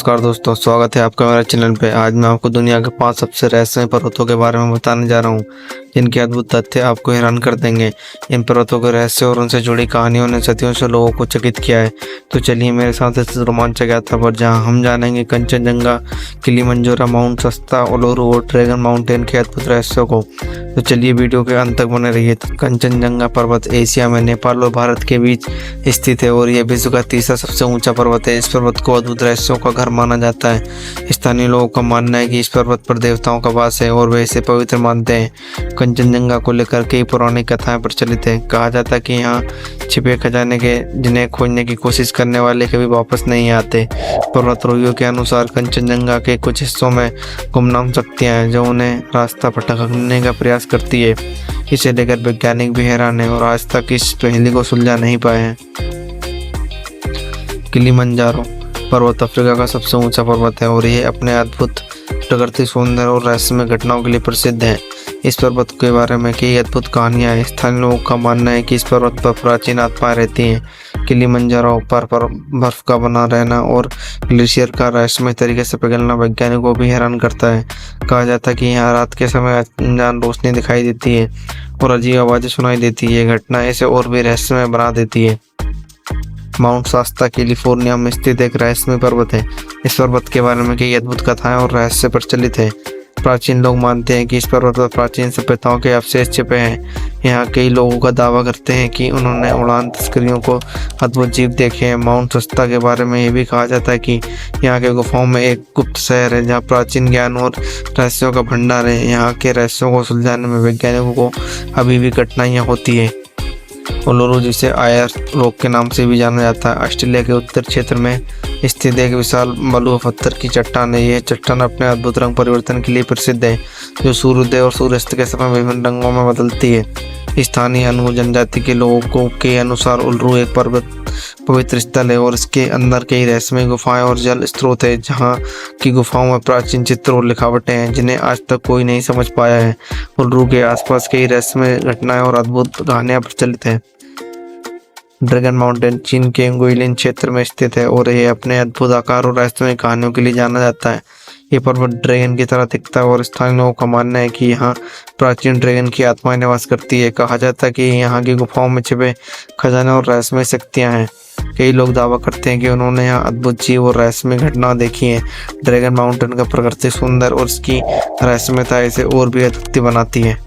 नमस्कार दोस्तों, स्वागत है आपका मेरे चैनल पे। आज मैं आपको दुनिया के 5 सबसे रहस्यमय पर्वतों के बारे में बताने जा रहा हूँ, जिनके अद्भुत तथ्य आपको हैरान कर देंगे। इन पर्वतों के रहस्य और उनसे जुड़ी कहानियों ने सदियों से लोगों को चकित किया है। तो चलिए मेरे साथ इस रोमांचक यात्रा पर, जहाँ हम जानेंगे कंचनजंगा, किलिमंजारो, माउंट शस्ता, उल्लुरु और ड्रैगन माउंटेन के अद्भुत रहस्यों को। तो चलिए वीडियो के अंत तक बने रहिए। कंचनजंगा पर्वत एशिया में नेपाल और भारत के बीच स्थित है और यह विश्व का तीसरा सबसे ऊंचा पर्वत है। इस पर्वत को अद्भुत रहस्यों का घर माना जाता है। स्थानीय लोगों का मानना है कि इस पर्वत पर देवताओं का वास है और वे इसे पवित्र मानते हैं। कंचनजंगा को लेकर कई पौराणिक कथाएं प्रचलित है। कहा जाता है कि यहाँ छिपे खजाने के जिन्हें खोजने की कोशिश करने वाले कभी वापस नहीं आते। पर्वतारोहियों के अनुसार कंचनजंगा के कुछ हिस्सों में गुमनाम शक्तियां हैं जो उन्हें रास्ता भटकने का प्रयास करती है। इसे लेकर वैज्ञानिक भी हैरान है और आज तक इस पहेली को सुलझा नहीं पाए हैं। किलिमंजारो पर्वत अफ्रीका का सबसे ऊंचा पर्वत है और यह अपने अद्भुत प्रकृति सौंदर्य और रहस्यमय घटनाओं के लिए प्रसिद्ध है। इस पर्वत के बारे में कई अद्भुत कहानियां हैं। स्थानीय लोगों का मानना है कि इस पर्वत पर प्राचीन आत्माएं रहती हैं। किलिमंजारो पर बर्फ का बना रहना और ग्लेशियर का रहस्यमय तरीके से पिघलना वैज्ञानिकों को भी हैरान करता है। कहा जाता है कि यहाँ रात के समय अनजान रोशनी दिखाई देती है और अजीब आवाजें सुनाई देती है। यह घटना इसे और भी रहस्यमय बना देती है। माउंट शास्ता कैलिफोर्निया में स्थित एक रहस्यमय पर्वत है। इस पर्वत के बारे में कई अद्भुत कथाएं और रहस्य प्रचलित है। प्राचीन लोग मानते हैं कि इस पर्वत पर प्राचीन सभ्यताओं के अवशेष छिपे हैं। यहाँ कई लोगों का दावा करते हैं कि उन्होंने उड़ान तस्करियों को अद्भुत जीव देखे हैं। माउंट शस्ता के बारे में यह भी कहा जाता है कि यहाँ के गुफाओं में एक गुप्त शहर है जहाँ प्राचीन ज्ञान और रहस्यों का भंडार है। यहाँ के रहस्यों को सुलझाने में वैज्ञानिकों को अभी भी कठिनाइयाँ होती है। उल्लुरु, जिसे आयर रॉक के नाम से भी जाना जाता है, ऑस्ट्रेलिया के उत्तर क्षेत्र में स्थित एक विशाल बलुआ पत्थर की चट्टान है। यह चट्टान अपने अद्भुत रंग परिवर्तन के लिए प्रसिद्ध है, जो सूर्योदय और सूर्यास्त के समय विभिन्न रंगों में बदलती है। स्थानीय अनु जनजाति के लोगों के अनुसार उल्लुरु एक पवित्र स्थल है और इसके अंदर कई रहस्यमय गुफाएं और जल स्रोत है, जहाँ की गुफाओं में प्राचीन चित्र और लिखावटें हैं जिन्हें आज तक कोई नहीं समझ पाया है। उल्लुरु के आसपास कई रहस्यमय घटनाएं और अद्भुत कहानियां प्रचलित हैं। ड्रैगन माउंटेन चीन के गुइलिन क्षेत्र में स्थित है और यह अपने अद्भुत आकार और रहस्यमय कहानियों के लिए जाना जाता है। ये पर्वत ड्रैगन की तरह दिखता है और स्थानीय लोगों का मानना है कि यहाँ प्राचीन ड्रैगन की आत्माएं निवास करती है। कहा जाता है कि यहाँ की गुफाओं में छिपे खजाने और रहस्यमय शक्तियाँ हैं। कई लोग दावा करते हैं कि उन्होंने यहाँ अद्भुत जीव और रहस्यमय घटना देखी है। ड्रैगन माउंटेन का प्रकृति सुंदर और उसकी रहस्यमयता इसे और भी अद्वितीय बनाती है।